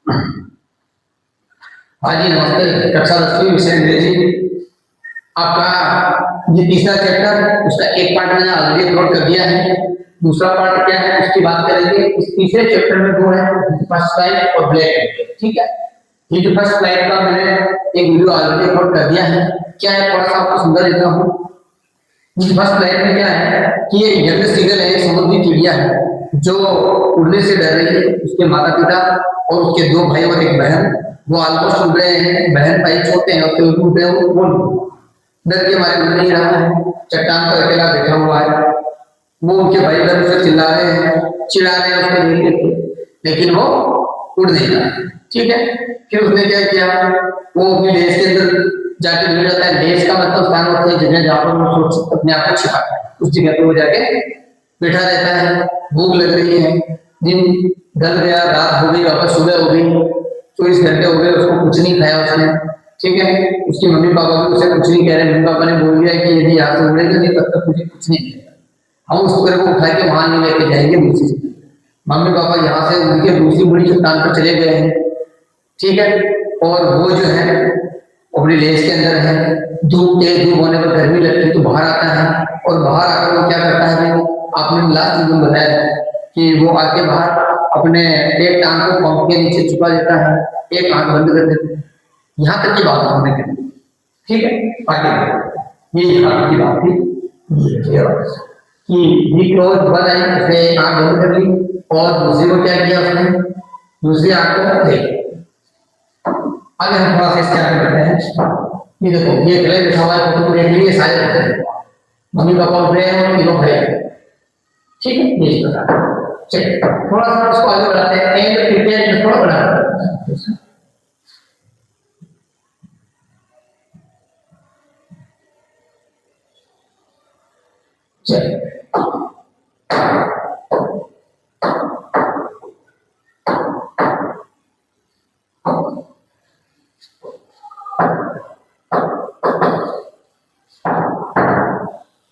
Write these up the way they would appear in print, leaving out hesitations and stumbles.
हाँ जी नमस्ते। कक्षा 10वीं विषय अंग्रेजी आपका ये तीसरा चैप्टर, उसका एक पार्ट मैंने ऑलरेडी अपलोड कर दिया है। दूसरा पार्ट क्या है उसकी बात करेंगे। इस तीसरे चैप्टर में दो है, फर्स्ट फ्लाइट और ब्लैक। ठीक है, ये जो फर्स्ट फ्लाइट का मैंने एक वीडियो ऑलरेडी अपलोड कर दिया है। क्या है, थोड़ा सा आपको समझा देता हूँ। फर्स्ट फ्लाइट में क्या है कि ये यंग सीगल है, समुद्री चिड़िया है जो उड़ने से डर रही है। उसके माता पिता और उसके दो भाई और एक बहन वो ऑलमोस्ट उड़ रहे हैं। बहन भाई छोटे हैं और फिर उड़ रहे हैं, वो डर के मारे उड़ नहीं रहा है। चट्टान पर अकेला बैठा हुआ है। वो उनके भाई बहन उसे चिल्ला रहे हैं, चिढ़ा रहे हैं उसको नहीं देते, लेकिन वो उड़ नहीं रहा। ठीक है, फिर उसने क्या किया, वो अपने देश के अंदर जाके मिल जाता है। देश का मतलब स्थान होता है जगह जहाँ पर वो सोच अपने आप को छिपाता है। उस जगह पर वो जाके बैठा रहता है। भूख लग रही है, दिन ढल गया, रात हो गई, वापस सुबह हो गई, 24 घंटे हो गए, उसको कुछ नहीं खाया उसने। ठीक है, उसकी मम्मी पापा भी उसे कुछ नहीं कह रहे। मम्मी पापा ने बोल दिया कि यदि यहाँ से उड़ेगा नहीं तब तक तुझे कुछ नहीं मिलेगा, हम उस पूरे को उठा के वहां नहीं लेके जाएंगे दूसरी जगह। मम्मी पापा यहाँ से उनके दूसरी बड़ी चट्टान पर चले गए हैं। ठीक है, और वो जो है अपने लेस के अंदर है। धूप तेज धूप होने पर गर्मी लगती है तो बाहर आता है, और बाहर आकर वो क्या करता है, आपने लास्ट दिन बताया कि वो आके बाहर अपने एक टांग को पंप के नीचे छुपा देता है, एक आंख बंद कर देता है। यहाँ तक की बात हमने करी। ठीक है, आगे ये यहाँ की बात थी कि ही क्लोज वन आई, उसने एक आंख बंद कर ली और दूसरी को क्या किया उसने, दूसरी आंख को देख। आगे हम थोड़ा सा इसके आगे बढ़ते हैं। ये देखो, ये गले बैठा हुआ है, फोटो देख लीजिए, सारे होते हैं। मम्मी पापा उठ रहे हैं और तीनों खड़े हैं। ठीक है, ये इस प्रकार। चलिए थोड़ा सा इसको आगे बढ़ाते हैं। एंड प्रिपेयर थोड़ा बढ़ाते हैं। चलिए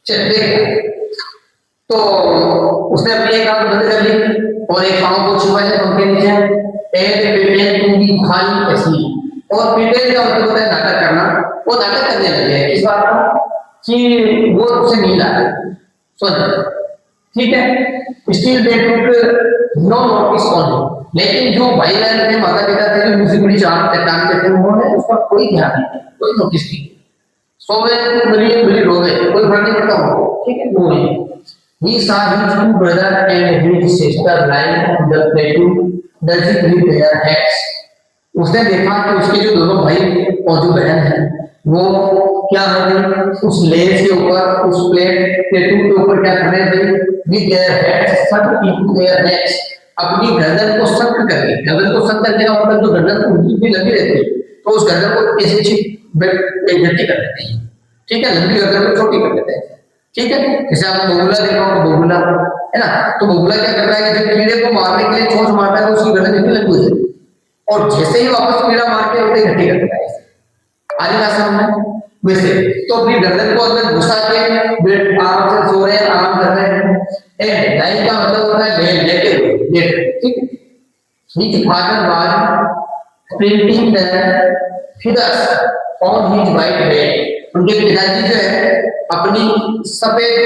चलिए, तो उसने अपनी एक आंख बंद कर ली और एक पांव को छुपा है पंखे नीचे। एंड प्रिपेयर टू बी खाली ऐसी, और प्रिपेयर का मतलब होता है नाटक करना। वो नाटक करने लगे हैं इस बात का कि वो उसे नींद आ रही। सुन, ठीक है, still they took no notice on, लेकिन जो भाई बहन थे, माता पिता थे, जो मुझे बड़ी चट्टान के थे, उन्होंने उसका कोई ध्यान नहीं, कोई नोटिस नहीं। सो में मिली मिली रो गए, कोई फर्क नहीं पड़ता हो। ठीक है, वो नहीं। He saw his two brother and his sister lying on the plateau, dancing with their hats. उसने देखा कि उसके जो दोनों भाई और जो बहन है वो क्या हो गई, उस लेस के ऊपर, उस प्लेटू के ऊपर क्या कर रहे थे, विद देयर हेड्स सक इनटू देयर नेक्स, अपनी गर्दन को सक करके, गर्दन को सक करने का मतलब जो गर्दन को उल्टी भी लगी रहती है तो उस गर्दन को ऐसे गट्टी कर देते हैं। ठीक है, लंबी गर्दन को छोटी कर देते हैं। ठीक है, जैसे आप बगुला देखो, बगुला है ना, तो बगुला क्या करता है कि जब कीड़े को मारने के लिए चोंच मारता है तो उसकी गर्दन इतनी लंबी हो जाती है, और जैसे ही वापस कीड़ा मार के उसे गट्टी कर देता है। आगे का समझ वैसे तो अपनी गर्दन को अंदर घुसा के बेड आराम से सो रहे हैं, आराम कर रहे हैं। एंड लाइन का मतलब होता है लेटे हुए, लेटे। ठीक है, His father was printing the feathers on his white bed. उनके पिताजी जो है अपनी सफेद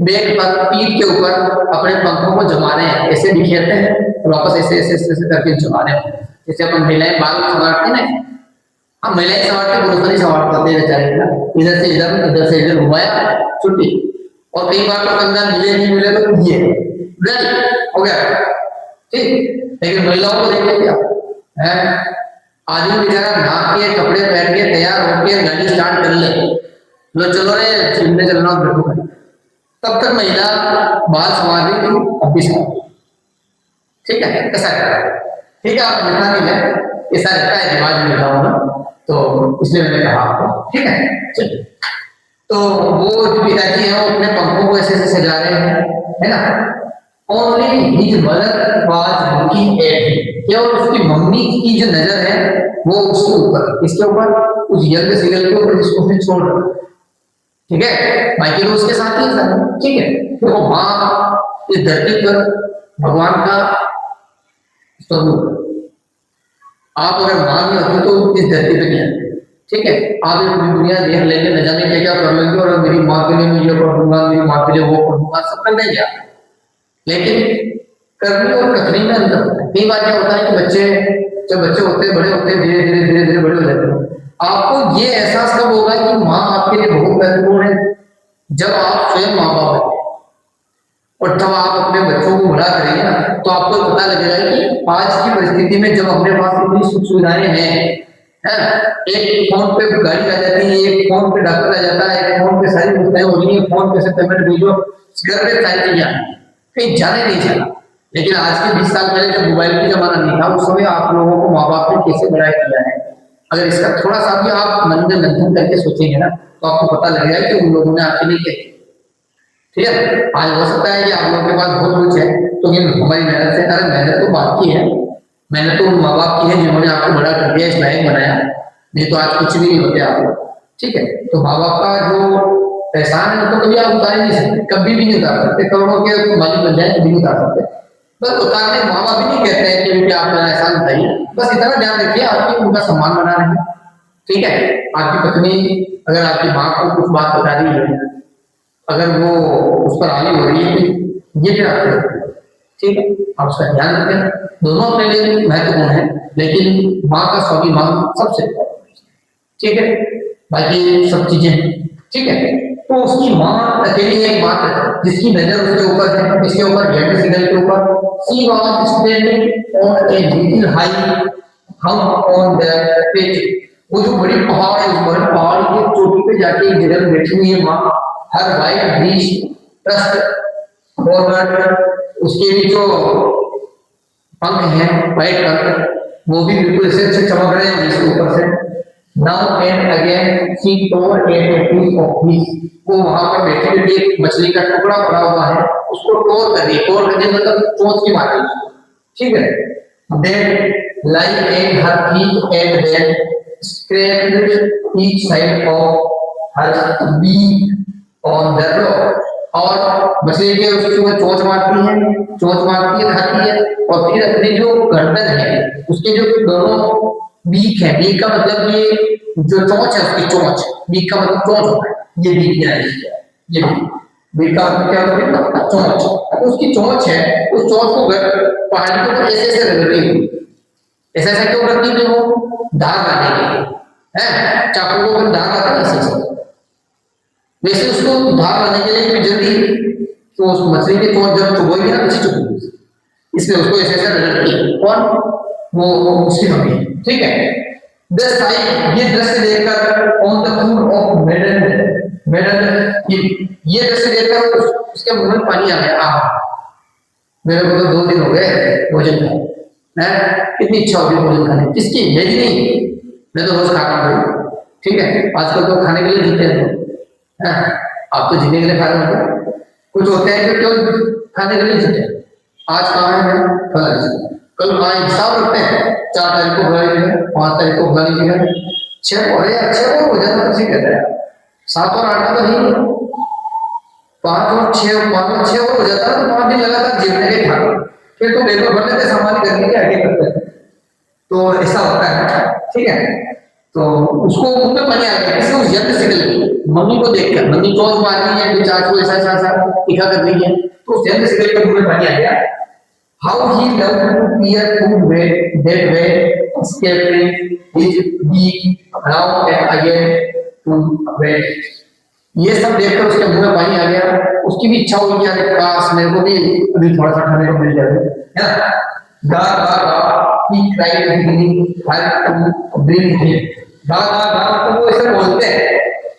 बेड पर, पीठ के ऊपर अपने पंखों को जमा रहे हैं, ऐसे बिखेरते हैं और वापस ऐसे ऐसे ऐसे करके जमा रहे हैं। जैसे अपन महिलाएं बाल संवारते हैं ना, हम महिलाएं संवारते, पुरुष नहीं संवार पाते बेचारे ना, इधर से इधर घुमाया, छुट्टी। और कई बार तो कंधा मिले नहीं मिले तो ये हो गया। ठीक, लेकिन महिलाओं को देखते क्या है, आदमी बेचारा नहा के कपड़े पहन के तैयार होके गाड़ी स्टार्ट कर ले, लो चलो रे घूमने चलना, बैठो। तब तक महिला बाल संवार रही थी, अब भी संवार। ठीक है, कैसा है? ठीक है, आप लिखा नहीं है, ऐसा रहता है दिमाग में लिखा होगा, तो इसलिए मैंने कहा आपको। ठीक है, चलिए। तो वो जो पिताजी है वो अपने पंखों को ऐसे ऐसे सजा रहे हैं, है ना। Only his mother was looking at him. केवल उसकी मम्मी की जो नजर है वो उसके ऊपर, इसके ऊपर, उस यंग सीगल के ऊपर जिसको उसने छोड़ रखा। ठीक है, बाकी तो उसके साथ ही था। ठीक है, तो माँ इस धरती पर भगवान का स्वरूप, आप अगर माँ नहीं होती तो इस धरती पे नहीं आते। ठीक है, आप ये पूरी दुनिया देख लेंगे, न जाने क्या क्या कर लेंगे, और मेरी माँ के लिए मैं ये कर दूंगा, मेरी माँ के लिए वो कर दूंगा, सब कर लेंगे आप। लेकिन करनी और कथनी में अंतर होता है। कई बार क्या होता है कि जब बच्चे होते हैं, बड़े होते हैं, धीरे धीरे धीरे धीरे बड़े हो जाते हैं, आपको ये एहसास कब होगा कि माँ आपके लिए बहुत महत्वपूर्ण है? जब आप स्वयं माँ बाप हैं, और तब आप अपने बच्चों को बड़ा करेंगे ना, तो आपको पता लगेगा कि आज की परिस्थिति में जब अपने पास इतनी सुख सुविधाएं हैं, है, एक फोन पे गाड़ी आ जाती है, एक फोन पे डॉक्टर आ जाता है, एक फोन पे सारी सुविधाएं हो रही है, फोन पे से पेमेंट भेजो, घर पे सारी चीजें कहीं जाने नहीं चला। लेकिन आज के 20 साल पहले जब मोबाइल की जमाना नहीं था, उस समय आप लोगों को माँ बाप ने कैसे बड़ा किया है, अगर इसका थोड़ा सा भी आप मन में मंथन करके सोचेंगे ना, तो आपको पता लगेगा कि उन लोगों ने आपके लिए क्या किया। ठीक है, आज हो सकता है कि आप लोगों के पास बहुत कुछ है, तो ये हमारी मेहनत से, अरे मेहनत तो बात की है, मेहनत तो माँ बाप की है जिन्होंने आपको बड़ा कर दिया, इस लायक बनाया, नहीं तो आज कुछ भी नहीं होते आप लोग। ठीक है, तो माँ बाप का जो एहसान है तो कभी आप उतार नहीं सकते, कभी भी नहीं उतार सकते, करोड़ों के मालिक बन जाए कभी नहीं उतार सकते। बस उतारने माँ बाप भी नहीं कहते हैं कि आप मेरा एहसान उतारिए, बस इतना ध्यान रखिए आपकी उनका सम्मान बना रहे। ठीक है, आपकी पत्नी अगर आपकी माँ को कुछ बात बता रही है, अगर वो उस पर आगे हो रही है, ये भी आप करें। ठीक है, आप उसका ध्यान रखें, दोनों अपने लिए महत्वपूर्ण है, लेकिन माँ का स्वाभिमान सबसे ठीक है, बाकी सब चीजें ठीक है। तो उसकी माँ अकेली एक मात्र है जिसकी नजर उसके ऊपर है, इसके ऊपर गेट सिग्नल के ऊपर she was standing on a little high हम ऑन द पिच। वो जो बड़ी पहाड़ है, उस बड़े पहाड़ की चोटी पे जाके एक जगह बैठी हुई है माँ, हर वाइट ब्रीज ट्रस्ट फॉरवर्ड, उसके भी जो पंख हैं वाइट पंख, वो भी बिल्कुल ऐसे अच्छे चमक रहे हैं इसके ऊपर से। Now and again she tore at piece of fish, वो वहां पर बैठी बैठी एक मछली का टुकड़ा पड़ा हुआ है, उसको टोर कर रही है, टोर करने मतलब चोंच की मार रही है। ठीक है, then like in her feet and then scraped each side of her beak on the rock, और मछली के उसको चोंच मारती है, चोंच मारती है, खाती है, और फिर अपनी जो गर्दन है उसके जो दोनों बीक है, बीक का मतलब ये जो चोंच है उसकी चोंच, बीक का मतलब चोंच होता है, ये बीक है, ये बीक का मतलब क्या होता है? चोंच। तो उसकी चोंच है, उस चोंच को पहाड़ी के ऊपर ऐसे ऐसे रगड़ती हुई, ऐसा ऐसा क्यों करती है? वो दाग आने के लिए है, चाकू को दाग आता है ऐसे, वैसे उसको धार लाने के लिए भी जल्दी, तो उस मछली की चोंच जब चुभोगी ना अच्छी चुभोगी, इसलिए उसको ऐसे ऐसे रगड़ती है, और वो उसकी मम्मी। ठीक है, दिस टाइम ये दृश्य देखकर on the food of maiden ये दृश्य देखकर उसके मुंह में पानी आ गया। मेरे को तो 2 दिन हो गए भोजन खाए, है कितनी इच्छा होगी भोजन खाने, किसकी? मेरी नहीं, मैं तो रोज खाता हूँ। ठीक है, आजकल तो खाने के लिए जीते हैं, आप तो जीने के लिए खा रहे हो, कुछ होते हैं कि क्यों खाने के लिए जीते। आज कहाँ है मैं फला, कल वहां हिसाब रखते हैं, 4 तारीख को बुलाई जगह, 5 तारीख को बुलाई जगह, 6 और 6 हो जाता है, कहते हैं 7 और 8 तो नहीं, 5 और 6 और हो जाता है, तो 5 दिन लगातार जीवने के खा, फिर तो बेलो भर लेते सामान्य करने के आगे करते हैं, तो ऐसा होता है। ठीक है, तो उसको मुंह में पानी आ गया, किसी उस यंत्र से गई, मम्मी को देखकर, मम्मी चोंच मारनी है, कुछ आज को ऐसा ऐसा ऐसा तीखा कर रही है, तो उस यंत्र से गई मुंह में पानी आ गया। How he loved to peer food that way, escaping his beak around and again to wet. ये सब देखकर उसके मुंह में पानी आ गया, उसकी भी इच्छा हुई कि काश मेरे को भी अभी थोड़ा सा खाने को मिल जाए, है ना? गा गा गा he cried beginning to bring him, गा गा गा तो वो ऐसे बोलते हैं,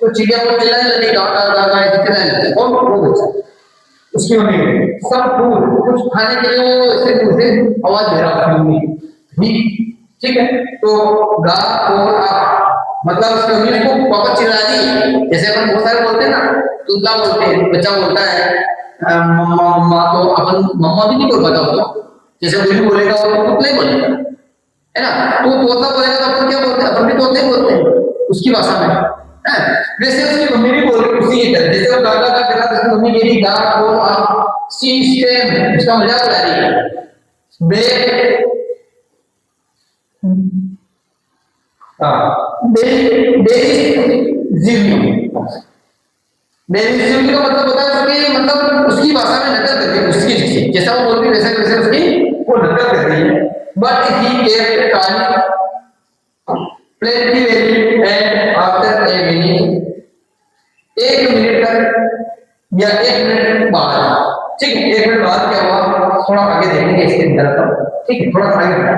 तो चिड़िया को चिल्लाने लगी, गा गा गा गा चिल्लाने लगी, और वो बच्चा उसकी मम्मी सब फूड कुछ खाने के लिए वो ऐसे मुझे आवाज दे रहा था। ठीक है, तो गा और मतलब उसकी मम्मी को पापा चिल्ला दी, जैसे अपन बहुत सारे बोलते हैं ना, तूता बोलते हैं, बच्चा बोलता है मम्मा मम्मा, तो अपन मम्मा भी नहीं बोल पाता होता, जैसे कोई बोलेगा और कुछ नहीं बोलेगा, है ना? तो तोता बोलेगा तो अपन क्या बोलते हैं? अपन भी तोते बोलते हैं उसकी भाषा में, वैसे उसकी मम्मी भी बोल रही उसी की तरह, जैसे वो गागा का कहता था, उसकी मम्मी कह रही गा और आप सी स्टेम, उसका मजाक उड़ा रही है। बे डेरिजिवली का मतलब होता है उसकी मतलब उसकी भाषा में नकल करके उसकी जैसा वो बोलती है वैसे वैसे उसकी वो नकल कर रही है। But he kept Kali plenty very and after a minute, एक मिनट तक या एक मिनट बाद, ठीक है, एक मिनट बाद क्या हुआ थोड़ा आगे देखेंगे इसके अंदर, ठीक है, थोड़ा आगे बढ़ा।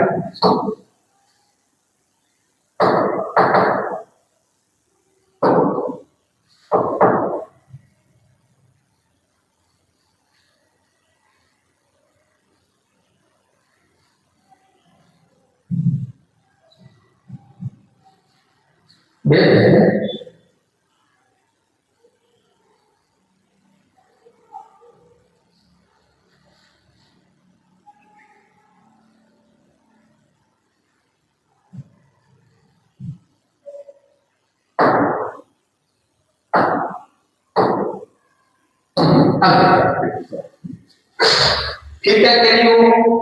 फिर क्या करी वो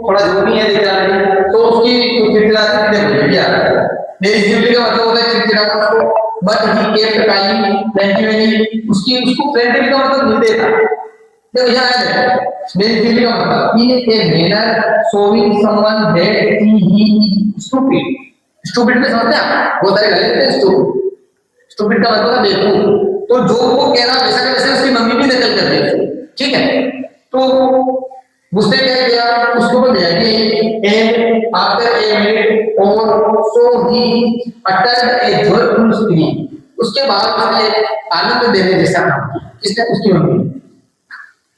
थोड़ा जो भी है दिखा रही तो उसकी चिड़चिड़ाती चीजें क्या मेरी जिंदगी का मतलब होता है चिड़चिड़ापन को। But he kept kind plaintively, उसकी उसको प्लेंटिवली का मतलब मिलते था। देखो यहाँ है मेरी जिंदगी का मतलब in a manner showing someone that he stupid, stupid में समझते हैं बहुत सारे गलत हैं स्टूपिड, स्टूपिड का मतलब बेवकूफ। तो जो वो कह रहा वैसा वैसे उसकी मम्मी भी नकल कर रही है, ठीक है। तो उसने क्या किया उसको बोल दिया कि एंड आफ्टर ए मिनट और so he uttered a joyful scream, उसके बाद उसने आनंद देने जैसा काम किया। किसने? उसकी mummy.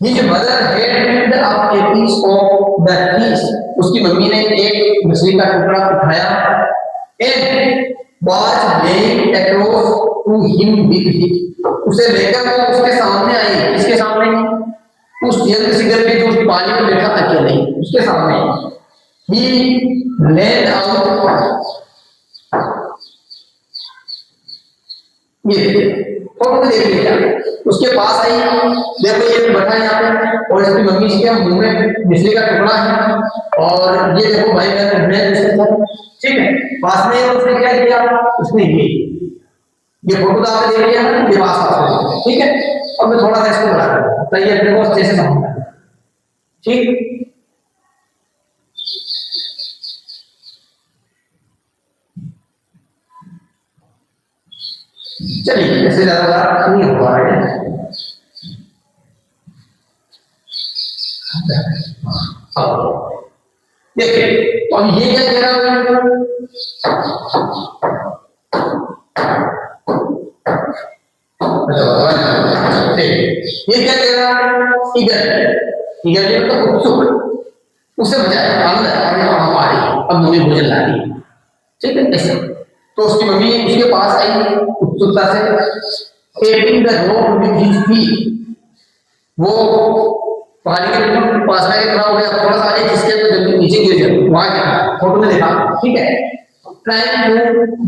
His mother had picked up a piece of the fish, उसकी मम्मी ने एक मछली का टुकड़ा उठाया and was laying across to him with it, उसे लेकर वो उसके सामने आई। इसके सामने उस यंत्र सिगर पे जो पानी में बैठा था अकेले उसके सामने ही लेड आउट, ये फोटो में देख लिया। उसके पास आई, देखो ये बैठा है यहाँ पे और इसकी मम्मी इसके मुंह में मछली का टुकड़ा है और ये देखो भाई मैं उसके साथ, ठीक है, पास में उसने क्या किया उसने ये फोटो तो आपने देख लिया ना, ये पास, ठीक है। अब मैं थोड़ा सा इसको बढ़ा दूं तो ये अपने को अच्छे से समझना है, ठीक। चलिए इससे ज्यादा नहीं हो रहा है। देखिए तो अब ये क्या कह रहा है, ये क्या कह रहा है इगर इगर तो उत्सुक, उससे बजाय आनंद आ रही अब मम्मी भोजन ला रही, ठीक है ऐसे। तो उसकी मम्मी उसके पास आई उत्सुकता से, tapping the road with his feet, वो पहाड़ी के बिल्कुल पास में खड़ा हो गया, थोड़ा सा आगे जिसके तो जल्दी नीचे गिर जाए वहां क्या फोटो में देखा, ठीक है। Trying to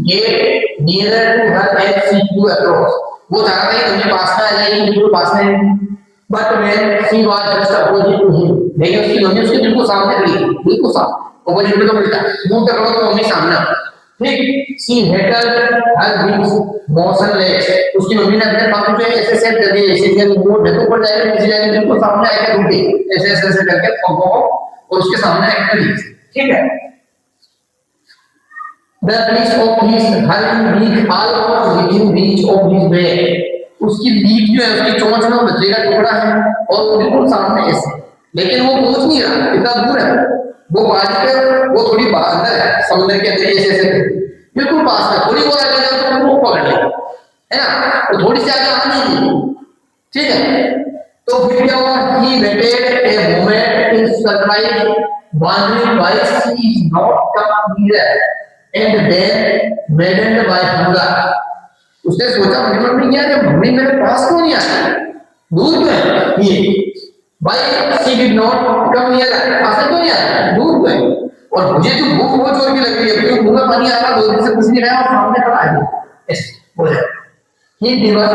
get nearer to her and see to across, वो चाह रहा है कि पास में आ जाए, बिल्कुल पास में। But when she was just opposite to him, लेकिन उसकी मम्मी उसके बिल्कुल सामने खड़ी, बिल्कुल सामने अपोजिट में तो मिलता मुंह तक तो मम्मी सामने, ठीक। She Hetal her wings motionless, उसकी मम्मी ने अपने पंख पे ऐसे सेट कर दिए जैसे कि वो ढको पड़ जाएगा नीचे जाएगा, बिल्कुल सामने आके रुके ऐसे ऐसे ऐसे करके पंखों को और उसके सामने रख दी, ठीक है। The piece of his hurrying beak almost within reach of his back, उसकी बीक जो है उसकी चोंच में मछली का टुकड़ा है और बिल्कुल सामने ऐसे, लेकिन वो पहुंच नहीं रहा, इतना दूर है वो बाजी पे, वो थोड़ी अंदर है समुद्र के अंदर ऐसे ऐसे बिल्कुल पास में, थोड़ी और आगे जाओ तो वो पकड़ ले, है ना, तो थोड़ी सी आगे आनी नहीं, ठीक है। तो फिर क्या हुआ, he waited a moment in surprise, wondering why she is not come nearer, and then maddened by hunger, उसने सोचा मेरी मम्मी क्या है, मम्मी मेरे पास क्यों नहीं आई, दूर क्यों है ये, भाई she did not come here, पास क्यों नहीं आई, दूर क्यों है। और मुझे तो भूख बहुत जोर की लग रही है क्योंकि मुंह में पानी आ रहा, 2 दिन से कुछ नहीं खाया और सामने खड़ा है ऐसे बोल रहा है। ही डिवर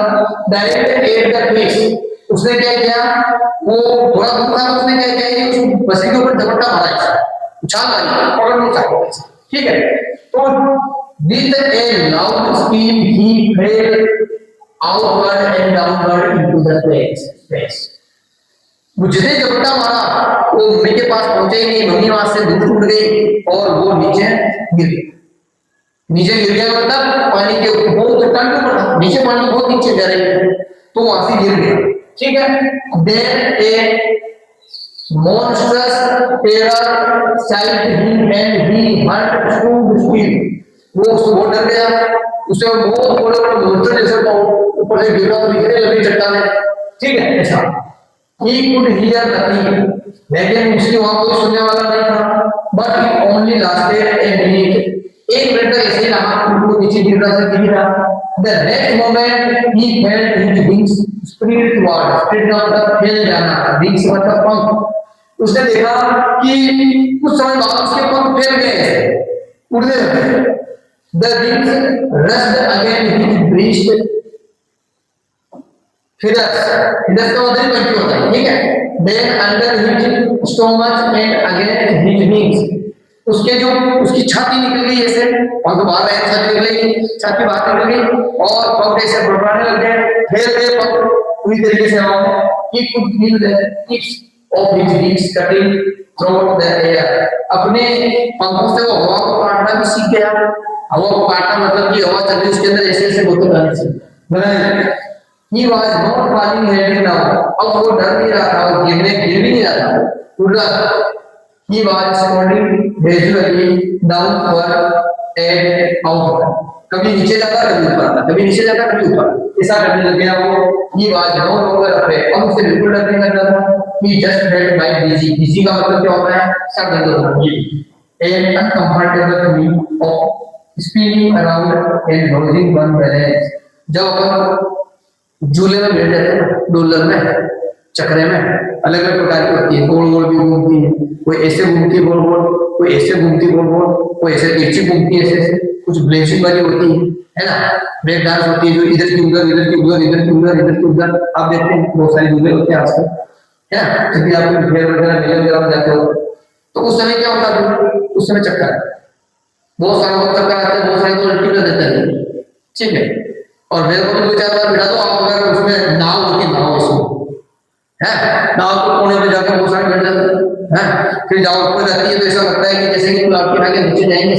डायरेक्ट एट द फिश, उसने क्या किया, वो थोड़ा दूर था, उसने क्या किया, उस मछली के ऊपर झपट्टा मारा, उछाल मारी, पकड़ नहीं चाहता, ठीक है। तो with A loud speed he fail outward and downward into the space. वो जितने झपट्टा मारा वो मम्मी के पास पहुंचे ही नहीं, मम्मी वहां से दूर टूट गई और वो नीचे गिर गई। नीचे गिर गया मतलब पानी के ऊपर, बहुत चट्टान के ऊपर, नीचे पानी बहुत नीचे जा रही है, तो वहां से गिर गया। ठीक है। Then A monstrous terror seized him and he hurt through speed। वो उसको बहुत डर गया, उसे बहुत बड़े बड़े monster जैसे ऊपर से गिरा और गिरने लगी चट्टान। ठीक है। ऐसा he could hear nothing, लेकिन उसके वहां कोई सुनने वाला नहीं था। but it only lasted a minute। एक मिनट तक ऐसे ही रहा, उनको नीचे गिर रहा था, गिर रहा। the next moment he felt his wings spread towards, spread का मतलब फैल जाना, wings मतलब पंख। उसने देखा कि कुछ समय बाद उसके पंख फैल गए, उड़ने लगे। The wings rushed again his breast, फिर का मतलब पंख होता है। ठीक है। Then under his stomach and again his wings, उसके जो उसकी छाती निकल गई ऐसे, पंख बाहर आए, छाती निकल गई, छाती बाहर निकल गई और पंख ऐसे फड़फड़ाने लग गए, फैल गए पंख पूरी तरीके से हवा में। He could feel the tips of his wings cutting through the air। अपने पंखों से वो हवा को काटना भी सीख गया। हवा को काटना मतलब कि हवा चल रही उसके अंदर ऐसे ऐसे होते जाने से। He was not falling heading down। अब वो डर नहीं रहा था, वो गिर भी नहीं रहा था, उड़ रहा था। He was falling gradually downward and outward। कभी नीचे जाता, कभी ऊपर आता, कभी नीचे जाता, कभी ऊपर, ऐसा करने लग गया वो। He was no longer afraid। अब उसे बिल्कुल डर नहीं लग रहा था। He just felt my dizzy। dizzy का मतलब क्या होता है? सर दर्द होना। An uncomfortable feeling of spinning around and losing one balance। जब अपन झूले में बैठ जाते हैं, डोलर में, चक्रे में, अलग अलग प्रकार की होती है, गोल गोल भी घूमती है, कोई ऐसे घूमती है गोल गोल, कोई ऐसे घूमती गोल गोल, कोई ऐसे तिरछी घूमती है ऐसे, कुछ ब्लेसिंग वाली होती है ना, ब्रेक डांस होती है जो इधर की उधर, इधर की उधर, इधर की उधर, इधर की उधर। आप देखते हैं बहुत सारी झूले होते हैं आजकल, है ना, जब भी आप फेयर वगैरह मेले वगैरह जाते हो तो उस समय क्या होता है, उस समय चक्कर, बहुत सारे लोग चक्कर आते हैं, बहुत सारे लोग उल्टी कर देते हैं। ठीक है। और मेरे को दो चार बार बिठा दो आप, अगर उसमें नाव होती, नाव इसमें है, नाव को कोने पे जाकर बहुत सारे बैठ जाते हैं, फिर जाओ ऊपर जाती है तो ऐसा लगता है कि जैसे कि आपके आगे नीचे जाएंगे,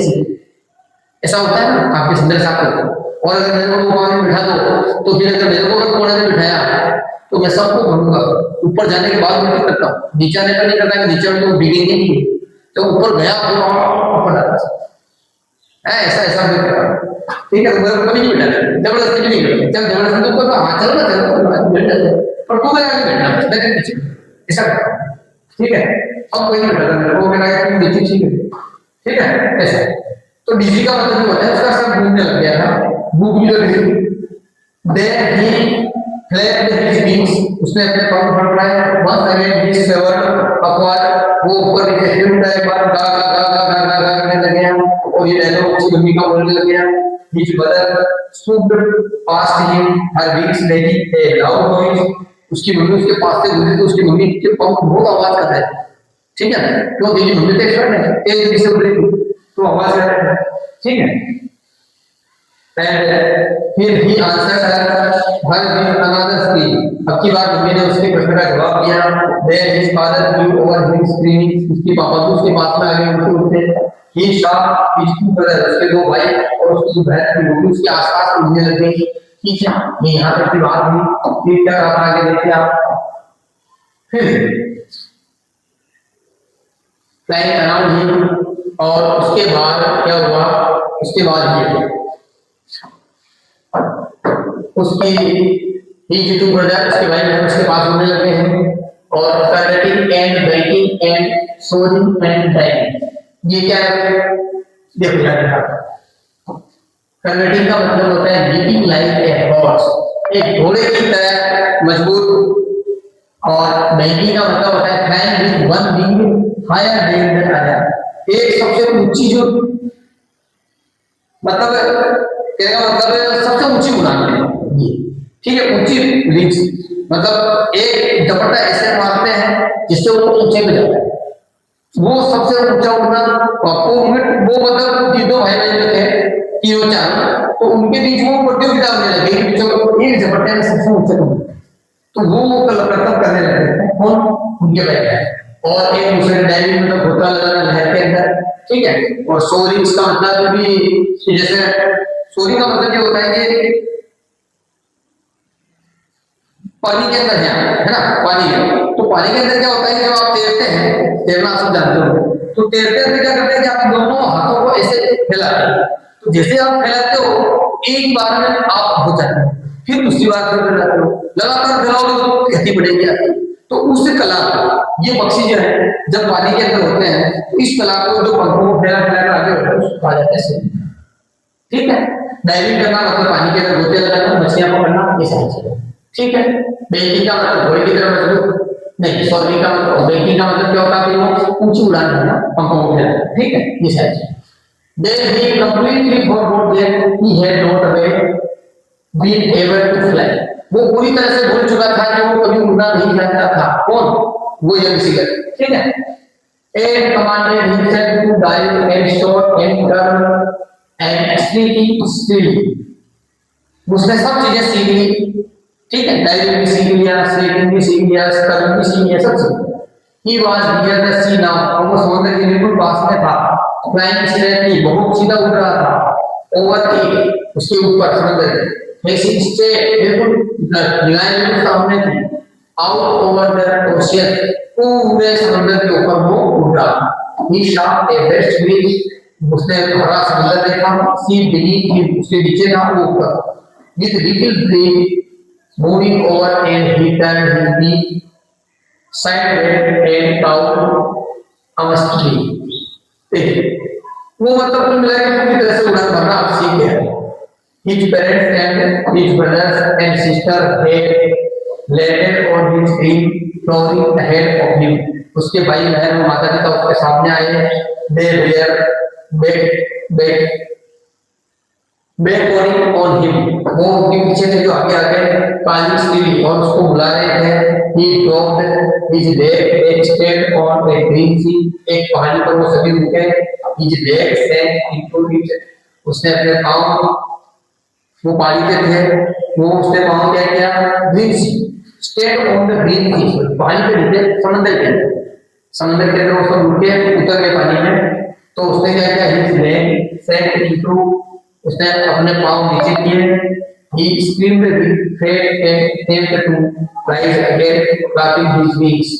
ऐसा होता है ना आपके सुंदर साथ। और अगर मेरे को वहां बिठा दो तो फिर अगर मेरे को अगर कोने में बिठाया तो मैं सबको भरूंगा, ऊपर जाने के बाद मैं करता हूँ, नीचे आने का नहीं करता है, नीचे तो डिगेंगे नहीं, तो ऊपर गया ऊपर है, ऐसा ऐसा भी करता। ठीक है। मेरे को नहीं बिठा, जबरदस्ती भी नहीं करते, जब जबरदस्ती ऊपर का हाथ चल ना बैठ जाते, पर तू मेरा नहीं बैठना, मैं पीछे ऐसा करता। ठीक है। अब कोई नहीं बैठा मेरे को, मेरा तुम नीचे, ठीक है, ठीक है, ऐसा। तो डीजी का मतलब होता है उसका सब घूमने लग गया था, भूख भी लग गई। Then he flapped his wings, उसने अपने पंख फड़फड़ाए। Once again he soared upward, वो ऊपर नीचे फिर उठा, एक बार गा गा गा गा गा गा गा करने लग गया और ये डायलॉग उसकी मम्मी का बोलने लग गया। His mother stood past him, her wings making a loud noise. उसकी मम्मी उसके पास से गुजरी तो उसकी मम्मी के पंख बहुत आवाज कर रहे थे। ठीक है। क्यों? क्योंकि मम्मी तो एक्सपर्ट है, एक दिन से बोली तो आवाज कर रहे थे। ठीक है। फिर ही आंसर हर दिन अनदर स्क्रीन। अब की बार मम्मी ने उसके प्रश्न का जवाब दिया। Then his father flew over him screaming, उसके पापा तो उसके पास में आ गए उठते उठते। ही शॉ हिज टू ब्रदर, उसके दो भाई और उसकी जो बहन थी वो भी उसके आसपास घूमने लग गई। ठीक है। ये यहाँ तक की बात हुई। फिर क्या कहा आगे देखिए आप। फिर फ्लाइंग अराउंड हिम, और उसके बाद क्या हुआ, उसके बाद ये उसकी ही टू ब्रदर, उसके भाई बहन उसके पास होने लगे हैं। और कर्नेटिंग and batting and soaring and diving, ये क्या है देखो यार। कर्नेटिंग का मतलब होता है लीपिंग लाइक ए हॉर्स, एक घोड़े की तरह मजबूत। और बैटिंग का मतलब होता है flying with one wing higher than the other, एक सबसे ऊंची जो मतलब क्या मतलब सबसे ऊंची उड़ान है ये। ठीक है। ऊंची विंग्स मतलब एक झपट्टा ऐसे मारते हैं जिससे वो ऊंचे पे जाता है, वो सबसे ऊंचा उड़ना। वो मतलब तीनों चारों, तो उनके बीच वो प्रतियोगिता होने लगी कि जो एक झपट्टे में सबसे ऊंचे को, तो वो कर्तव्य करने लगे थे कौन, उनके बैठे, और एक दूसरे डायरी में तो घोटा लगाना लहर के अंदर, ठीक है। और सोरी उसका मतलब भी जैसे सोरी का मतलब ये होता है कि पानी के अंदर है ना, पानी है, तो पानी के अंदर क्या होता है जब आप तैरते हैं, तैरना आप सब जानते हो, तो तैरते हुए क्या करते हैं कि आप दोनों हाथों को ऐसे फैलाते हैं, तो जैसे आप फैलाते हो एक बार में आप हो जाते हो, फिर दूसरी बार फिर फैलाते हो, लगातार फैलाओगे तो गति बढ़ेगी आपकी। तो उस कला को ये पक्षी जो है जब पानी के अंदर होते हैं, तो इस कला को जो पंखों को फैला फैला कर आगे होते हैं उसको कहा जाता है, ठीक है। डाइविंग करना मतलब पानी के अंदर गोते लगाना, मछलियां पकड़ना, ये सारी चीजें, ठीक है। बेकिंग का मतलब घोड़े की तरह मजबूत नहीं, सॉरी का मतलब बेकिंग का मतलब क्या होता है, वो ऊंची उड़ान भरना पंखों को फैलाना, ठीक है, ये सारी चीजें। Then he completely forgot that he had not been able to fly. वो पूरी तरह से भूल चुका था कि वो कभी उड़ना नहीं जानता था, कौन, वो यंग सीगर, ठीक है। And commanded himself to dive and shot and turn and speaking still. उसने सब चीजें सीख ली, ठीक है, डाइविंग भी सीख लिया, स्लीपिंग भी सीख लिया, स्कर्म भी सीख लिया, सब सीख लिया। He was near the sea now, और वो समुद्र के बिल्कुल पास में था। Flying straight, बहुत सीधा उड़ रहा था, over the, उसके ऊपर समुद्र के, facing straight, बिल्कुल निगाहें बिल्कुल सामने थी, out over the ocean, पूरे समुद्र के ऊपर वो उड़ रहा था। He saw a vast beach, उसने भरा समुद्र देखा, sea beneath him, उसके नीचे था वो ऊपर, with little breeze moving over and he turned his beak sideways and down amastly. वो मतलब कुल मिला के पूरी तरह से उड़ान भरना आप सीख गए। His parents and his brothers and sister had landed on his dream, towering ahead of him. उसके भाई बहन और माता पिता उसके सामने आए। They were calling on him. वो उनके पीछे से जो आगे आगे calling still और उसको बुला रहे थे। He dropped his leg and stayed on a green sea. एक पहाड़ी पर वो सभी रुके। His leg sank into it. उसने अपने पाँव, वो पहाड़ी पे थे, वो उसने पाँव क्या किया, green sea, stayed on the green sea, पहाड़ी पे रुके, समंदर के अंदर, समंदर के अंदर वो सब रुके, उतर गए पानी में। तो उसने क्या किया, his leg sank into, उसने अपने पाँव नीचे किए। He screamed with fear and attempted to rise again, flapping his wings.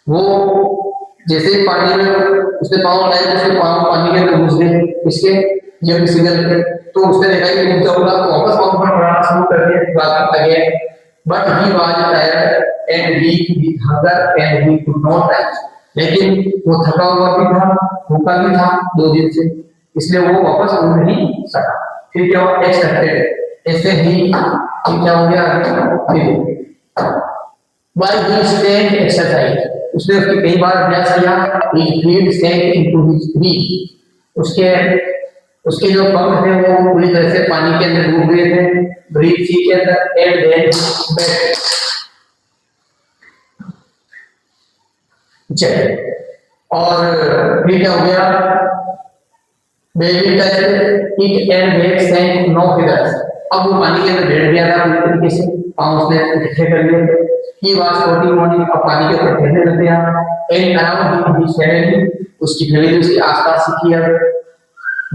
वो जैसे पानी में उसने पाँव लगाए तो उसके पाँव पानी के अंदर घुस गए, इसके जब सिग्नल पे, तो उसने देखा कि ऊंचा उड़ा तो वापस पाँव पर बढ़ाना शुरू कर दिया, flapping again. But he was tired and weak with hunger and he could not rise. लेकिन वो थका हुआ भी था, भूखा भी था 2 दिन से, इसलिए वो वापस उड़ नहीं सका। फिर क्या हुआ, एक्सपेक्टेड, ऐसे ही क्या हो गया, While he stayed exercise, उसने उसके कई बार अभ्यास किया। He breathed sank into his breath, उसके जो पंख थे वो पूरी तरह से पानी के अंदर डूब गए थे, ब्रीथ सी के अंदर, and then back. चलिए, और फिर क्या हो गया, baby touch it and back sank no figures. अब वो पानी के अंदर बैठ गया था पूरी तरीके से, पाँव उसने इकट्ठे कर लिए। He was floating on it, अब पानी के ऊपर तैरने लग गया। And around him his family, उसकी फैमिली उसके आसपास ही किया,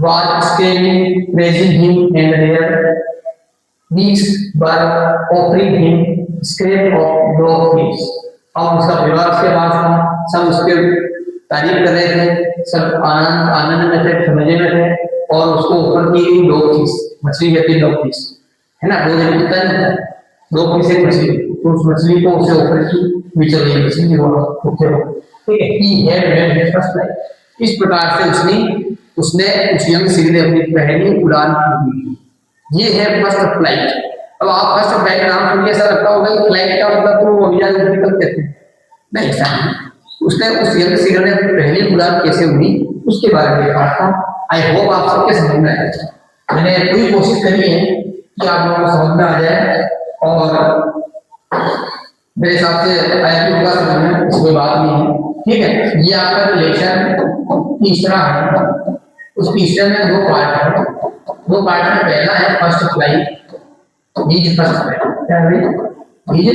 was screaming, praising him, and their beaks were offering him scrape of dogfish. अब उसका विवाह के बाद था, सब उसके तारीफ कर रहे थे, सब आनंद में थे, मजे में थे, और उसको ऊपर की डॉगफिश, मछली कहती है डॉगफिश, है ना, दो जन होता है, डॉगफिश एक मछली, तो उस मछली को उसे ऊपर की बिचल रही मछली की ऊपर, ठीक है। He had made his first flight. इस प्रकार से उसने उस यंग सील ने अपनी पहली उड़ान की। ये है फर्स्ट फ्लाइट। अब आप फर्स्ट फ्लाइट नाम सुन के ऐसा लगता होगा कि फ्लाइट का मतलब तो अभियान निकल कहते हैं, नहीं ऐसा नहीं। उसने उस यंग सील ने अपनी पहली उड़ान कैसे हुई उसके बारे में कहा था। आई होप आप सबके समझ में आया। मैंने पूरी कोशिश करी है कि आप लोगों को समझ में आ जाए, और मेरे हिसाब से आया भी होगा समझ में, कोई बात नहीं है, ठीक है। ये आपका लेक्चर तीसरा है, उस तीसरे में 2 पार्ट है। दो पार्ट में पहला है first fly, is first fly, क्या है भाई, इज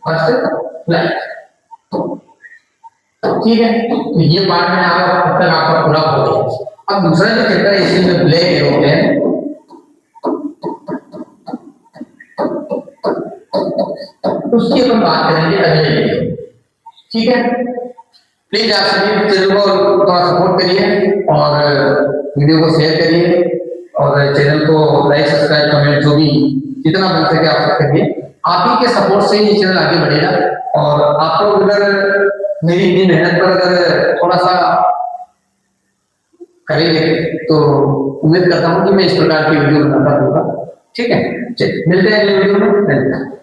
फर्स्ट फ्लाई, ठीक है। तो ये पार्ट में अब तक आपका पूरा हो गया। अब दूसरा जो चैप्टर है इसमें ब्लैक एरोप्लेन, उसकी अपन बात करेंगे अगले वीडियो, ठीक है। प्लीज आप सभी चैनल को थोड़ा सपोर्ट करिए और वीडियो को शेयर करिए और चैनल को लाइक सब्सक्राइब कमेंट जो भी जितना बन सके आप सब करिए। आप ही के सपोर्ट से ये चैनल आगे बढ़ेगा और आप लोग अगर मेरी इतनी मेहनत पर अगर थोड़ा सा करेंगे तो उम्मीद करता हूँ कि मैं इस प्रकार की वीडियो बनाता रहूंगा, ठीक है। चलिए मिलते हैं अगले वीडियो में, धन्यवाद।